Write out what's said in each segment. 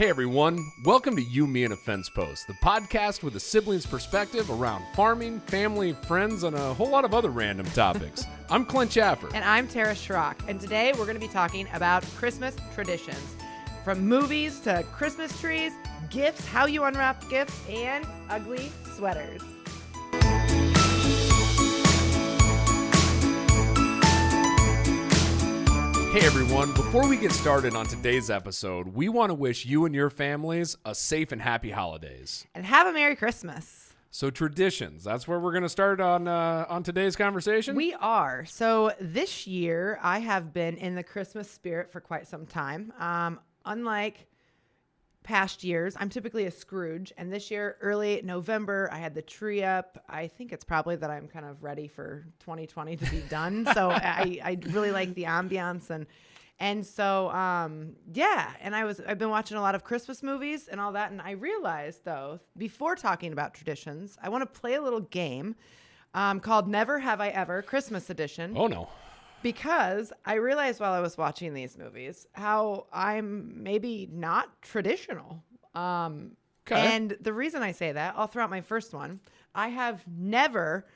Hey everyone, welcome to You, Me, and a Fence Post, the podcast with a sibling's perspective around farming, family, friends, and a whole lot of other random topics. I'm Clint Chaffer. And I'm Tara Schrock. And today we're going to be talking about Christmas traditions. From movies to Christmas trees, gifts, how you unwrap gifts, and ugly sweaters. Hey everyone, before we get started on today's episode, we want to wish you and your families a safe and happy holidays. And have a Merry Christmas. So traditions, that's where we're going to start on today's conversation? We are. So this year, I have been in the Christmas spirit for quite some time. Unlike past years, I'm typically a Scrooge. And this year, early November, I had the tree up. I think it's probably that I'm kind of ready for 2020 to be done. So I really like the ambiance and so yeah. And I've been watching a lot of Christmas movies and all that. And I realized though, before talking about traditions, I want to play a little game called Never Have I Ever Christmas Edition. Oh no. Because I realized while I was watching these movies how I'm maybe not traditional. Okay. And the reason I say that, I'll throw out my first one. I have never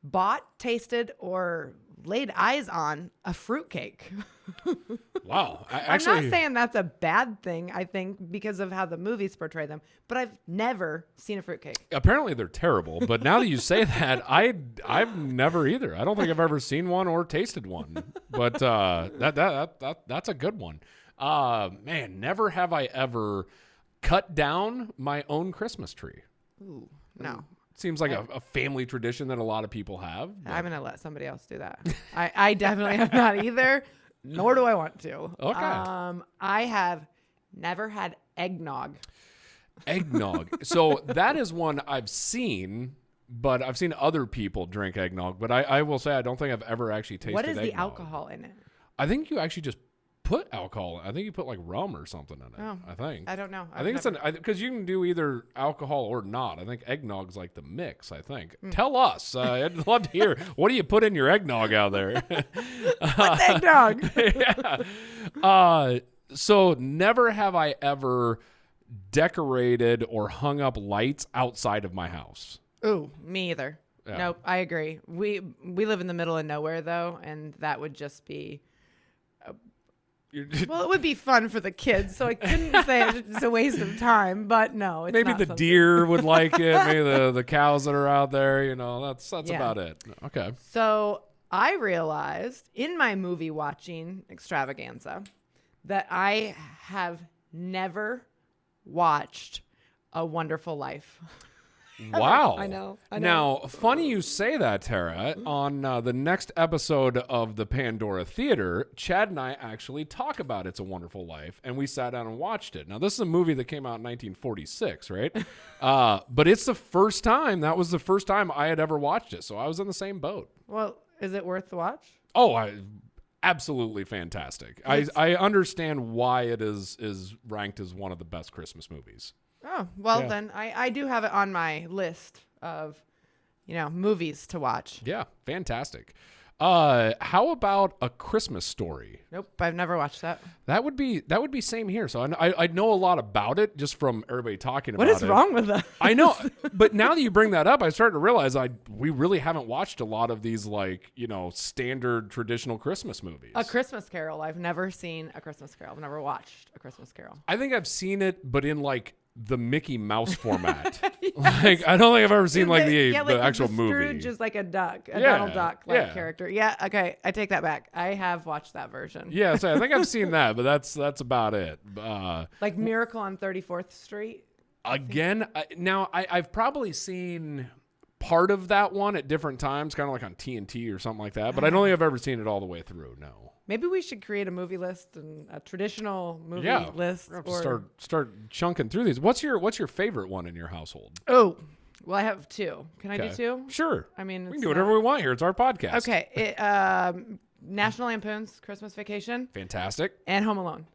bought, tasted, or laid eyes on a fruitcake. Wow. I'm not saying that's a bad thing, I think, because of how the movies portray them, but I've never seen a fruitcake. Apparently they're terrible, but now that you say that, I've never either. I don't think I've ever seen one or tasted one, but that's a good one. Man, never have I ever cut down my own Christmas tree. Ooh, no. Seems like a family tradition that a lot of people have. I'm going to let somebody else do that. I definitely have not either, nor do I want to. Okay. I have never had eggnog. Eggnog. So that is one I've seen, but I've seen other people drink eggnog. But I will say I don't think I've ever actually tasted eggnog. What is the alcohol in it? I think you actually just put alcohol. I think you put like rum or something in it. Oh, I think. I don't know. I think it's because you can do either alcohol or not. I think eggnog's like the mix. I think. Tell us. I'd love to hear. What do you put in your eggnog out there? What's eggnog? Yeah. So never have I ever decorated or hung up lights outside of my house. Ooh, me either. Yeah. Nope, I agree. We live in the middle of nowhere though, and that would just be. Well, it would be fun for the kids, so I couldn't say it's a waste of time, but no, it's maybe not the something. deer would like it. Maybe the cows that are out there, that's about it. Okay. So I realized in my movie watching extravaganza that I have never watched A Wonderful Life. Wow. I know. Now, funny you say that, Tara. On the next episode of the Pandora Theater, Chad and I actually talk about It's a Wonderful Life, and we sat down and watched it. Now, this is a movie that came out in 1946, right? But it's the first time. That was the first time I had ever watched it, so I was in the same boat. Well, is it worth the watch? Oh, absolutely fantastic. I understand why it is ranked as one of the best Christmas movies. Oh, well Yeah. then I do have it on my list of, movies to watch. Yeah, fantastic. How about A Christmas Story? Nope, I've never watched that. That would be same here. So I know a lot about it just from everybody talking about it. What is wrong with that? I know, but now that you bring that up, I started to realize we really haven't watched a lot of these standard traditional Christmas movies. A Christmas Carol. I've never seen A Christmas Carol. I've never watched A Christmas Carol. I think I've seen it, but in the Mickey Mouse format. Yes. I don't think I've ever seen the actual movie. Scrooge is like a duck, Donald Duck character. Yeah, okay, I take that back. I have watched that version. Yeah, so I think I've seen that, but that's about it. Like Miracle on 34th Street. Again, I've probably seen part of that one at different times, kind of like on TNT or something like that, but I don't think I've ever seen it all the way through, no. Maybe we should create a movie list and a traditional movie list. We're gonna have to start chunking through these. What's your favorite one in your household? Oh, well, I have two. Can I do two? Sure. I mean, we can do whatever we want here. It's our podcast. Okay. National Lampoon's Christmas Vacation. Fantastic. And Home Alone.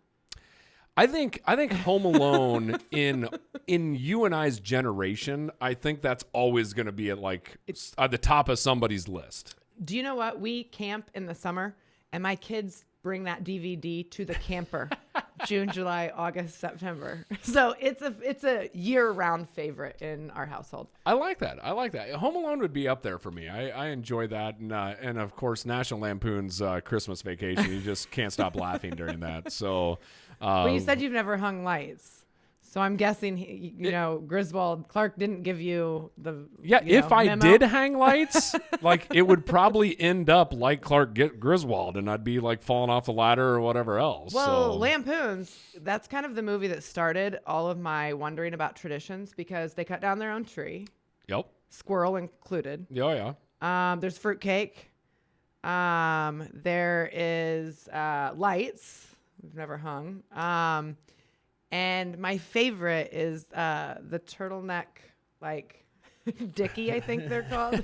I think Home Alone in you and I's generation, I think that's always going to be at the top of somebody's list. Do you know what? We camp in the summer, and my kids bring that DVD to the camper. June, July, August, September. So it's a year-round favorite in our household. I like that. Home Alone would be up there for me. I enjoy that, and of course National Lampoon's Christmas Vacation. You just can't stop laughing during that. So, Well, you said you've never hung lights. So I'm guessing, Griswold Clark didn't give you the if I memo. did hang lights, like it would probably end up like Clark Griswold, and I'd be like falling off the ladder or whatever else. Well, Lampoons, that's kind of the movie that started all of my wondering about traditions because they cut down their own tree. Yep. Squirrel included. Oh, yeah. There's fruitcake. There is lights. We've never hung. And my favorite is the turtleneck, like Dickie, I think they're called.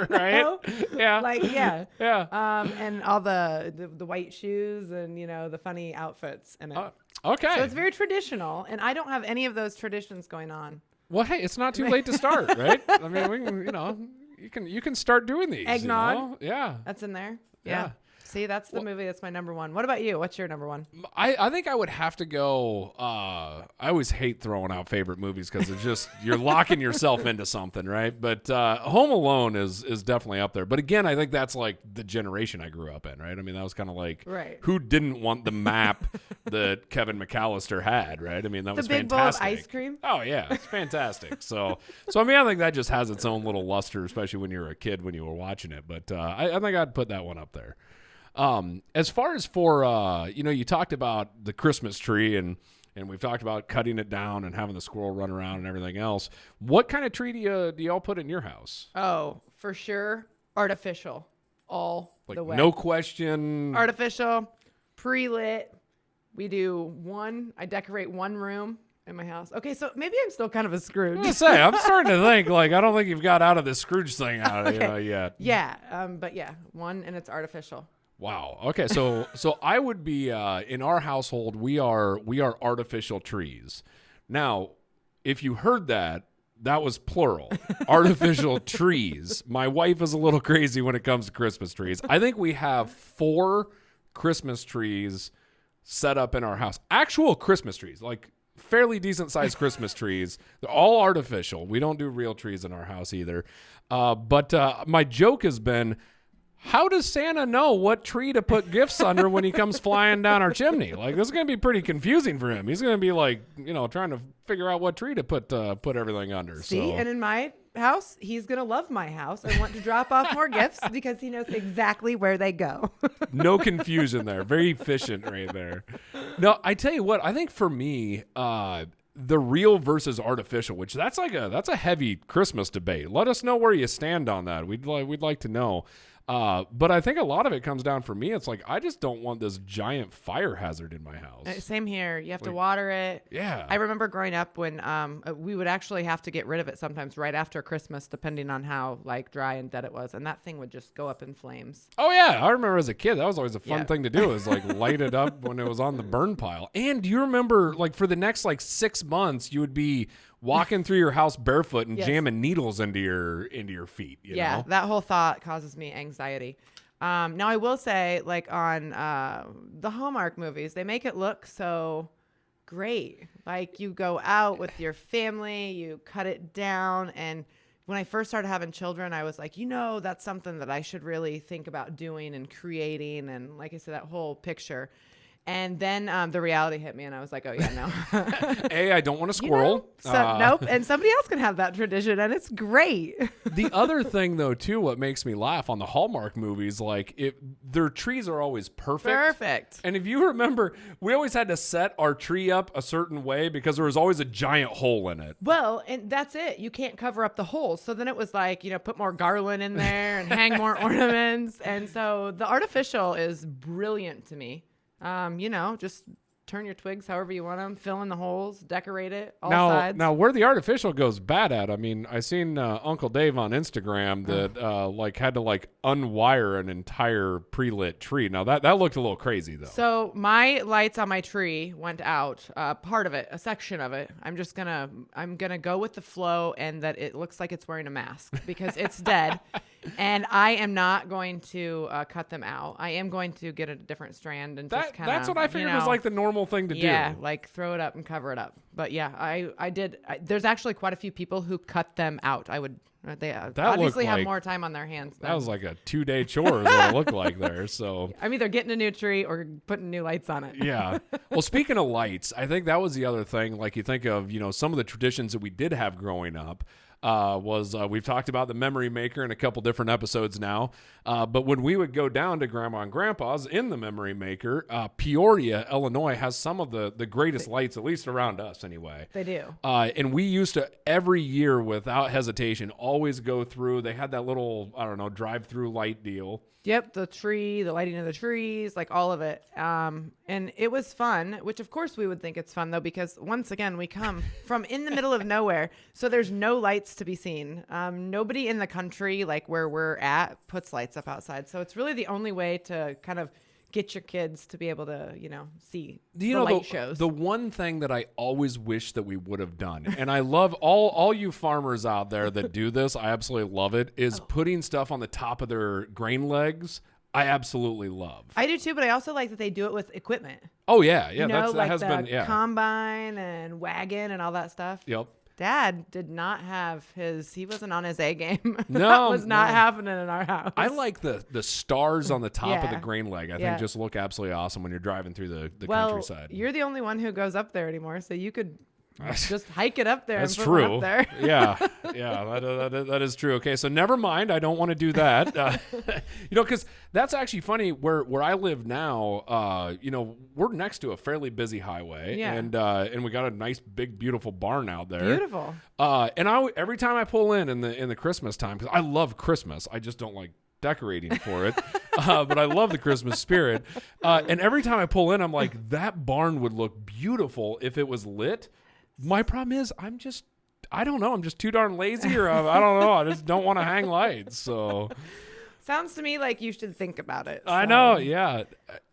Right? Yeah. Yeah. And all the white shoes and the funny outfits in it. Okay. So it's very traditional, and I don't have any of those traditions going on. Well, hey, it's not too late to start, right? I mean, we can, you can start doing these. Eggnog. Yeah. That's in there. Yeah. Yeah. See, that's the movie that's my number one. What about you? What's your number one? I think I would have to go. I always hate throwing out favorite movies because it's just you're locking yourself into something, right? But Home Alone is definitely up there. But again, I think that's like the generation I grew up in, right? I mean, that was kind of like who didn't want the map that Kevin McAllister had, right? I mean, that was the big fantastic. bowl of ice cream. Oh yeah, it's fantastic. So I mean, I think that just has its own little luster, especially when you were a kid when you were watching it. But I think I'd put that one up there. As far as for, you talked about the Christmas tree and we've talked about cutting it down and having the squirrel run around and everything else. What kind of tree do y'all put in your house? Oh, for sure. Artificial all the way. No question. Artificial, pre-lit. I decorate one room in my house. Okay, so maybe I'm still kind of a Scrooge. I'm starting to think I don't think you've got out of the Scrooge thing yet. Yeah, but yeah, one and it's artificial. Wow. Okay. So I would be in our household. We are artificial trees. Now, if you heard that was plural. Artificial trees. My wife is a little crazy when it comes to Christmas trees. I think we have 4 Christmas trees set up in our house. Actual Christmas trees, like fairly decent sized Christmas trees. They're all artificial. We don't do real trees in our house either. But my joke has been, how does Santa know what tree to put gifts under when he comes flying down our chimney? Like, this is going to be pretty confusing for him. He's going to be like, trying to figure out what tree to put everything under. See, and in my house, he's going to love my house and want to drop off more gifts because he knows exactly where they go. No confusion there. Very efficient right there. No, I tell you what, I think for me, the real versus artificial, which that's a heavy Christmas debate. Let us know where you stand on that. We'd like to know. But I think a lot of it comes down for me. It's like, I just don't want this giant fire hazard in my house. Same here. You have to water it. Yeah. I remember growing up when we would actually have to get rid of it sometimes right after Christmas, depending on how dry and dead it was. And that thing would just go up in flames. Oh, yeah. I remember as a kid, that was always a fun thing to do, is light it up when it was on the burn pile. And do you remember, for the next 6 months, you would be walking through your house barefoot and jamming needles into your feet. You know? That whole thought causes me anxiety. Now I will say, on the Hallmark movies, they make it look so great. You go out with your family, you cut it down, and when I first started having children, I was like, that's something that I should really think about doing and creating, and like I said, that whole picture. And then the reality hit me, and I was like, oh, yeah, no. A, I don't want a squirrel. Nope. And somebody else can have that tradition, and it's great. The other thing, though, too, what makes me laugh on the Hallmark movies, their trees are always perfect. Perfect. And if you remember, we always had to set our tree up a certain way because there was always a giant hole in it. Well, and that's it. You can't cover up the holes. So then it was put more garland in there and hang more ornaments. And so the artificial is brilliant to me. Just turn your twigs however you want them, fill in the holes, decorate it, all sides. Now, where the artificial goes bad at, I mean, I seen Uncle Dave on Instagram that had to unwire an entire pre-lit tree. Now that looked a little crazy though. So my lights on my tree went out, part of it, a section of it. I'm gonna go with the flow and that it looks like it's wearing a mask because it's dead. And I am not going to cut them out. I am going to get a different strand and just kind of. That's what I figured was like the normal thing to do. Yeah, like throw it up and cover it up. But yeah, I did. There's actually quite a few people who cut them out. They obviously have more time on their hands. That was like a 2-day chore is what it looked like there. So I'm either getting a new tree or putting new lights on it. Yeah. Well, speaking of lights, I think that was the other thing. Like you think of, some of the traditions that we did have growing up. We've talked about the memory maker in a couple different episodes now. But when we would go down to Grandma and Grandpa's in the memory maker, Peoria, Illinois has some of the greatest lights, at least around us anyway. They do. And we used to every year without hesitation always go through. They had that little, drive-through light deal. Yep, the lighting of the trees, like all of it. And it was fun, which of course we would think it's fun though, because once again, we come from in the middle of nowhere. So there's no lights to be seen. Nobody in the country, like where we're at, puts lights up outside. So it's really the only way to kind of get your kids to be able to, see the light shows. The one thing that I always wish that we would have done, and I love all you farmers out there that do this, I absolutely love it, is putting stuff on the top of their grain legs. I absolutely love. I do too, but I also like that they do it with equipment. Oh yeah, that has been combine and wagon and all that stuff. Yep. Dad did not have he wasn't on his A game. No, that was not happening in our house. I like the stars on the top of the grain leg. I think just look absolutely awesome when you're driving through the countryside. You're the only one who goes up there anymore, so you could just hike it up there. That's and put true. Up there. Yeah, that is true. Okay, so never mind. I don't want to do that. Because that's actually funny. Where I live now, we're next to a fairly busy highway, and we got a nice, big, beautiful barn out there. Beautiful. And every time I pull in the Christmas time, because I love Christmas, I just don't like decorating for it, but I love the Christmas spirit. And every time I pull in, I'm like, that barn would look beautiful if it was lit. My problem is I don't know. I'm just too darn lazy, or I don't know. I just don't want to hang lights. So sounds to me like you should think about it. So. I know. Yeah.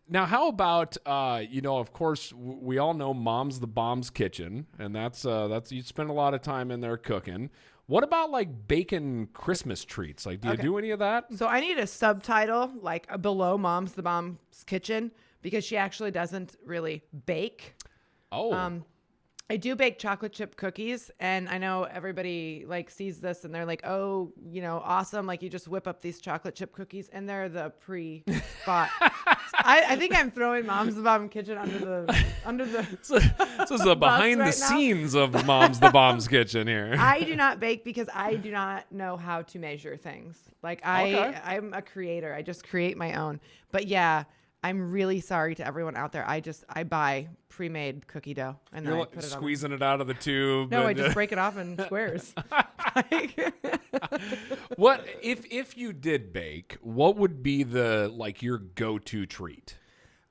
Now, how about, of course, we all know Mom's the Bomb's kitchen, and that's you spend a lot of time in there cooking. What about like baking Christmas treats? Like, do you do any of that? So I need a subtitle like below Mom's the Bomb's kitchen, because she actually doesn't really bake. Oh. I do bake chocolate chip cookies, and I know everybody like sees this and they're like, oh, awesome. Like you just whip up these chocolate chip cookies and they're the pre-bought. I think I'm throwing Mom's the Bomb kitchen under the. So this is the behind the scenes of Mom's the Bomb's kitchen here. I do not bake because I do not know how to measure things. Like I'm a creator. I just create my own. But yeah, I'm really sorry to everyone out there. I buy pre-made cookie dough and then I put it squeezing it out of the tube. No, I just break it off in squares. What if you did bake? What would be your go-to treat?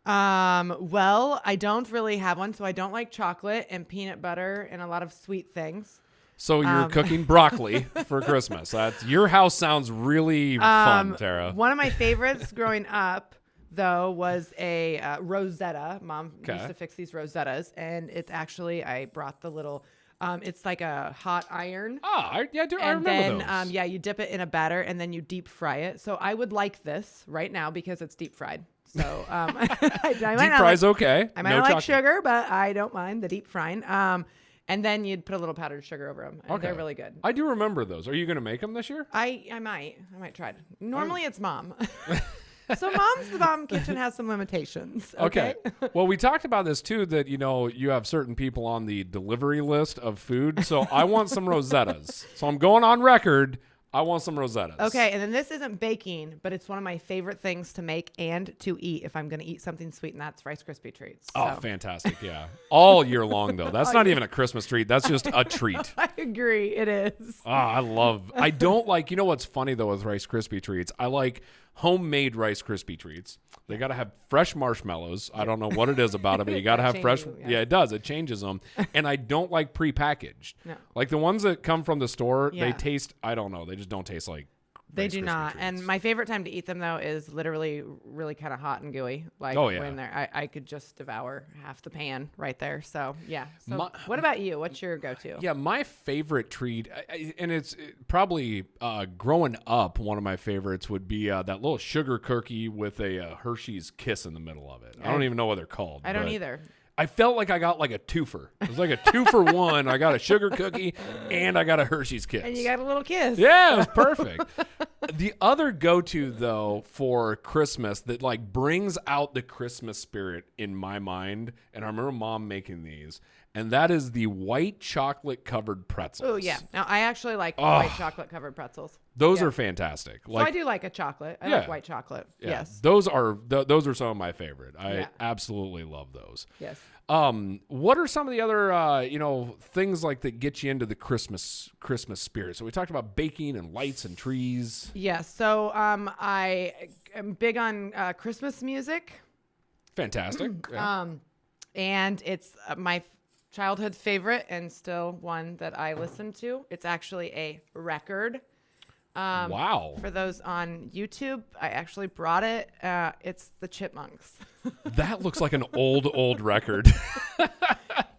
Well, I don't really have one, so I don't like chocolate and peanut butter and a lot of sweet things. So you're cooking broccoli for Christmas. Your house sounds really fun, Tara. One of my favorites growing up, though, was a Rosetta. Mom used to fix these Rosettas, and it's actually, I brought the little, it's like a hot iron. Oh, I remember those. You dip it in a batter, and then you deep fry it. So I would like this right now because it's deep fried. So deep fry's okay. I might not like sugar, but I don't mind the deep frying. And then you'd put a little powdered sugar over them. And they're really good. I do remember those. Are you going to make them this year? I might try it. Normally it's Mom. So Mom's the Bomb kitchen has some limitations. Okay. Well, we talked about this too, that, you have certain people on the delivery list of food. So I want some Rosettas. So I'm going on record. I want some Rosettas. Okay. And then this isn't baking, but it's one of my favorite things to make and to eat if I'm going to eat something sweet, and that's Rice Krispie treats. Oh, fantastic. Yeah. All year long, though. That's not even a Christmas treat. That's just a treat. I agree. It is. I don't like, what's funny, though, with Rice Krispie treats? I like homemade Rice Krispie treats. They got to have fresh marshmallows. I don't know what it is about it, but you got to have fresh. Yeah, it does. It changes them. And I don't like prepackaged. No. Like the ones that come from the store, they taste, I don't know. They just don't taste like They Rice do Krispie not. treats. And my favorite time to eat them, though, is literally really kind of hot and gooey. Like Oh, yeah. when I could just devour half the pan right there. So, yeah. So, My- what about you? What's your go-to? Yeah, my favorite treat, and it's probably growing up, one of my favorites would be that little sugar cookie with a Hershey's Kiss in the middle of it. I don't even know what they're called. I don't but either. I felt like I got like a twofer. It was like a 2-for-1. I got a sugar cookie and I got a Hershey's Kiss. And you got a little kiss. Yeah, it was perfect. The other go-to though for Christmas that like brings out the Christmas spirit in my mind, and I remember Mom making these, and that is the white chocolate covered pretzels. Oh, yeah. Now, I actually like white chocolate covered pretzels. Those Yeah. are fantastic. So I do like a chocolate. I Yeah. like white chocolate. Yeah, Yes. those are some of my favorite. I Yeah. absolutely love those. Yes. What are some of the other things like that get you into the Christmas spirit? So we talked about baking and lights and trees. Yes. So I am big on Christmas music. Fantastic. Yeah. And it's my childhood favorite and still one that I listen to. It's actually a record. Wow. For those on YouTube, I actually brought it. It's the Chipmunks. That looks like an old record.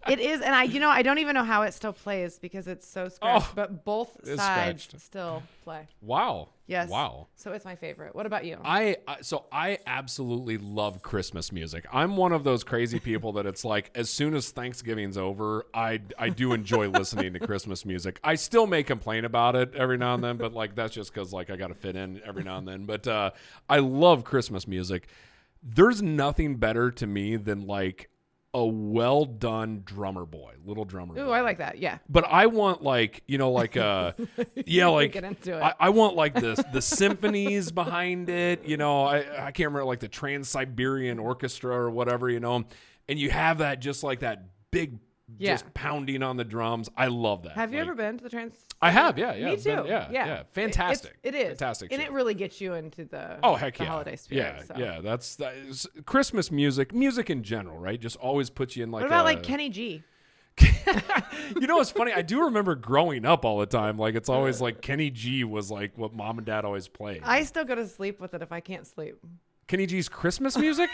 It is, and I don't even know how it still plays because it's so scratched. Oh, but both it's sides scratched. still play. Wow. Yes. Wow. So it's my favorite. What about you? I absolutely love Christmas music. I'm one of those crazy people that it's like as soon as Thanksgiving's over, I do enjoy listening to Christmas music. I still may complain about it every now and then, but like that's just because like I got to fit in every now and then. But I love Christmas music. There's nothing better to me than like a well done drummer boy, little drummer boy. Ooh, I like that. Yeah. But I want like, like Get into it. I want like the symphonies behind it, I can't remember like the Trans-Siberian Orchestra or whatever, and you have that just like that big just pounding on the drums. I love that. Have you ever been to the Trans? I have, yeah. Me too. Yeah. Fantastic. It is. Fantastic. And show. it really gets you into the Heck the yeah. holiday spirit. Yeah. That is Christmas music in general, right? Just always puts you in like What about like Kenny G? It's funny. I do remember growing up all the time. Like it's always like Kenny G was like what mom and dad always played. I still go to sleep with it if I can't sleep. Kenny G's Christmas music?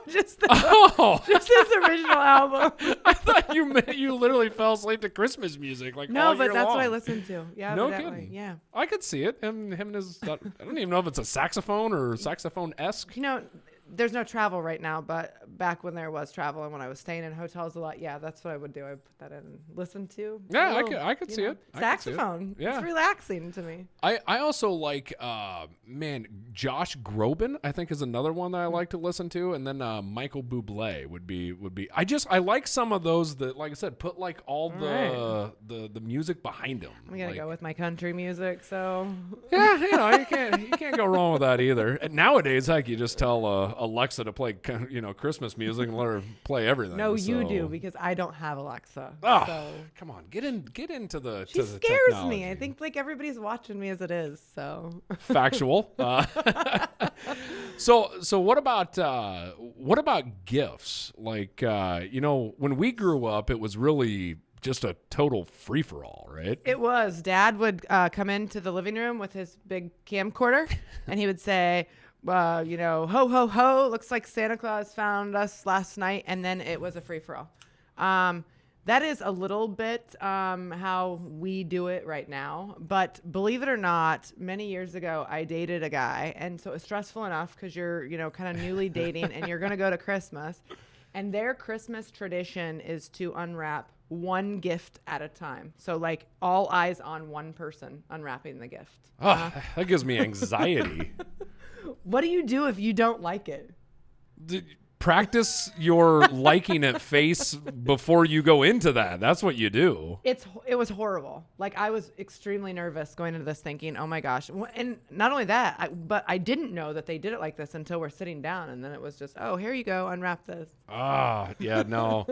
just Just his original album. I thought you literally fell asleep to Christmas music like No, all but year that's long. what I listen to. Yeah, No evidently. kidding. Yeah. I could see it. Him and his. I don't even know if it's a saxophone or saxophone-esque. There's no travel right now, but back when there was travel and when I was staying in hotels a lot, yeah, that's what I would do. I put that in and listen to. Yeah, I could see it. I could see it. Saxophone. Yeah. It's relaxing to me. I also like Josh Groban, I think is another one that I like to listen to, and then Michael Bublé would be I like some of those that, like I said, put like all the music behind them. I'm gonna go with my country music, so Yeah, you can't go wrong with that either. And nowadays, heck, you just tell Alexa to play Christmas music and let her play everything. no, you so. do because I don't have Alexa. Oh, so come on, get into the. she to the scares technology. me. I think like everybody's watching me as it is. So Factual. So what about gifts? Like when we grew up, it was really just a total free for all, right? it was. Dad would come into the living room with his big camcorder, and he would say, ho ho ho! Looks like Santa Claus found us last night, and then it was a free for all. That is a little bit how we do it right now. But believe it or not, many years ago, I dated a guy. And so it's stressful enough because you're, kind of newly dating and you're going to go to Christmas. And their Christmas tradition is to unwrap one gift at a time. So like all eyes on one person unwrapping the gift. Oh, that gives me anxiety. What do you do if you don't like it? Practice your liking it face before you go into that. That's what you do. It was horrible. Like I was extremely nervous going into this thinking, oh my gosh. And not only that, but I didn't know that they did it like this until we're sitting down. And then it was just, oh, here you go. Unwrap this. Yeah, no.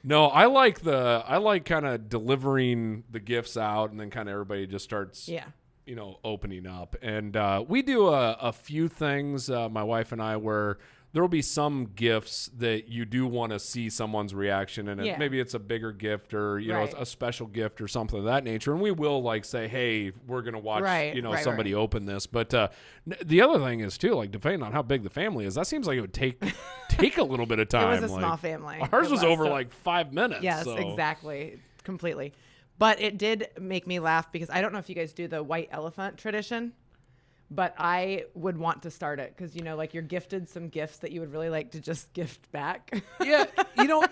No, I like kind of delivering the gifts out and then kind of everybody just starts opening up. And we do a few things, my wife and I, where there will be some gifts that you do want to see someone's reaction, and Yeah. maybe it's a bigger gift or you know Right. a special gift or something of that nature, and we will like say, hey, we're gonna watch somebody open this. But the other thing is too, like depending on how big the family is, that seems like it would take a little bit of It time. was a like, small family. Ours It was over so- like 5 minutes. Yes, so. exactly. Completely. But it did make me laugh because I don't know if you guys do the white elephant tradition, but I would want to start it because, you know, like you're gifted some gifts that you would really like to just gift back. Yeah, you know,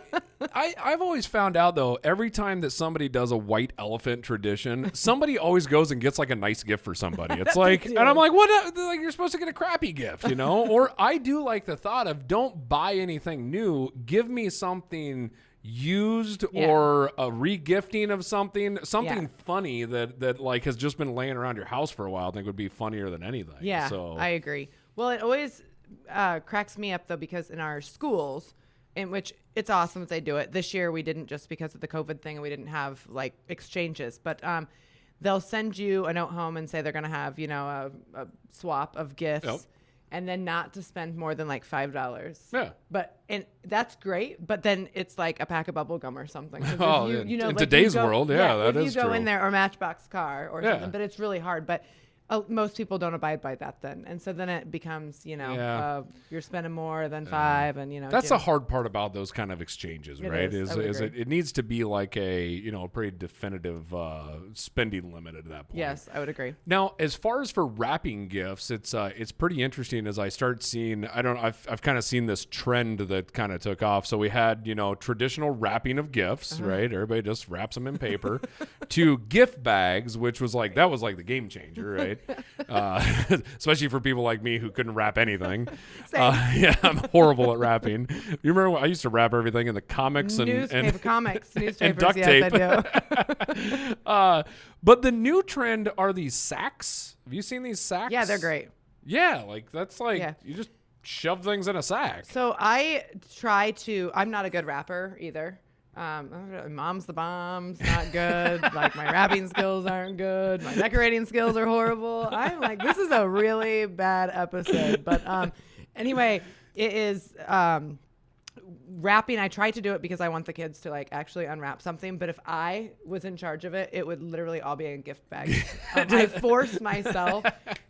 I've always found out though, every time that somebody does a white elephant tradition, somebody always goes and gets like a nice gift for somebody. It's like, and I'm like, what? Like you're supposed to get a crappy gift, you know? Or I do like the thought of don't buy anything new, give me something used or a re-gifting of something funny that like has just been laying around your house for a while. I think would be funnier than anything. Yeah, so I agree. Well, it always cracks me up though because in our schools, in which it's awesome that they do it. This year we didn't just because of the COVID thing and we didn't have like exchanges, but they'll send you a note home and say they're going to have, you know, a swap of gifts. Yep. And then not to spend more than like $5. Yeah. And that's great. But then it's like a pack of bubble gum or something. 'Cause Oh, if you know, in like today's you go, world, that if is you go true. in there or Matchbox car or Yeah. something, but it's really hard. But most people don't abide by that then. And so then it becomes, you know, you're spending more than $5 and, you know. That's the hard part about those kind of exchanges, It right? is. I would agree. It needs to be like a, you know, a pretty definitive spending limit at that point. Yes, I would agree. Now, as far as for wrapping gifts, it's pretty interesting as I start seeing, I've kind of seen this trend that kind of took off. So we had, you know, traditional wrapping of gifts, right? Everybody just wraps them in paper to gift bags, which was like, that was like the game changer, right? Especially for people like me who couldn't wrap anything. Yeah, I'm horrible at wrapping. You remember when I used to wrap everything in the comics and comics, newspapers, duct yes, tape. I do. But the new trend are these sacks. Have you seen these sacks? Yeah, they're great. Yeah, like that's like Yeah. you just shove things in a sack. So I'm not a good rapper either. Mom's the bomb's not good. Like my rapping skills aren't good. My decorating skills are horrible. I'm like, this is a really bad episode. But anyway, it is wrapping. I try to do it because I want the kids to like actually unwrap something. But if I was in charge of it, it would literally all be in gift bags. I force myself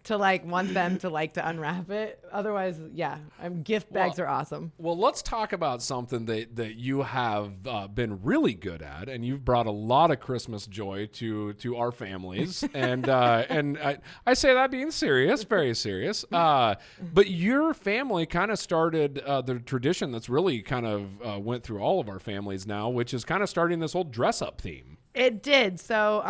to like want them to like to unwrap it. Otherwise, yeah, gift bags are awesome. Well, let's talk about something that you have been really good at, and you've brought a lot of Christmas joy to our families, and I say that being serious, very serious. But your family kind of started the tradition that's really kind of went through all of our families now, which is kind of starting this whole dress up theme. It did. So,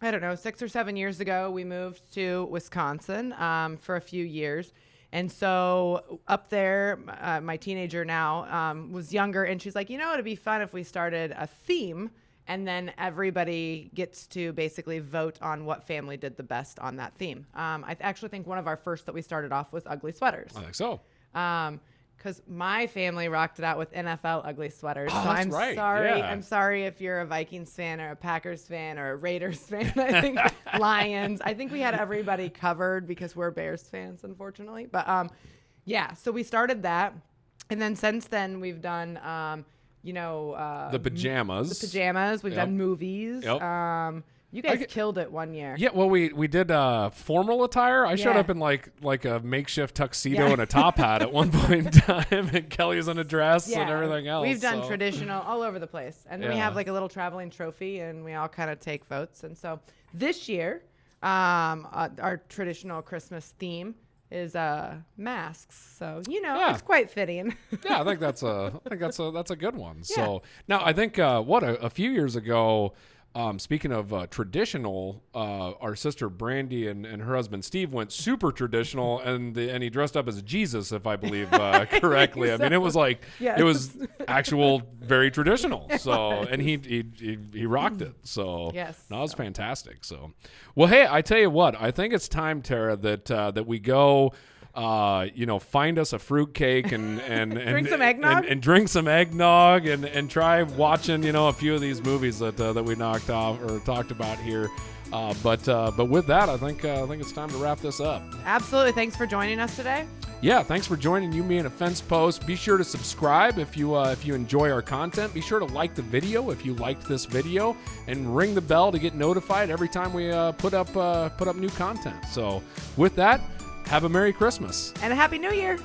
I don't know, 6 or 7 years ago, we moved to Wisconsin for a few years. And so up there, my teenager now was younger, and she's like, you know, it'd be fun if we started a theme, and then everybody gets to basically vote on what family did the best on that theme. I actually think one of our first that we started off was ugly sweaters. I think so. Because my family rocked it out with NFL ugly sweaters. Oh, so that's I'm right. sorry. Yeah. I'm sorry if you're a Vikings fan or a Packers fan or a Raiders fan. I think Lions. I think we had everybody covered because we're Bears fans, unfortunately. But yeah, so we started that. And then since then, we've done, The pajamas. We've done movies. Yep. You guys killed it one year. Yeah, well, we did formal attire. I showed Yeah. up in like a makeshift tuxedo Yeah. and a top hat at one point in time, and Kelly was in a dress and everything else. We've done so. traditional all over the place. And we Yeah. have like a little traveling trophy, and we all kind of take votes. And so this year, our traditional Christmas theme is masks. So, it's quite fitting. Yeah, I think that's a good one. So now I think a few years ago. Speaking of traditional, our sister Brandy and her husband Steve went super traditional, and he dressed up as Jesus, if I believe correctly. I mean, it was like it was actual very traditional. So, and he rocked it. So, Yes. no, it was fantastic. So, well, hey, I tell you what, I think it's time, Tara, that we go. Find us a fruitcake and Drink some eggnog? and drink some eggnog and try watching a few of these movies that we knocked off or talked about here. But with that, I think it's time to wrap this up. Absolutely. Thanks for joining us today. Yeah, thanks for joining You, Me, and a Fence Post. Be sure to subscribe if you enjoy our content. Be sure to like the video if you liked this video, and ring the bell to get notified every time we put up new content. So with that, have a Merry Christmas. And a Happy New Year.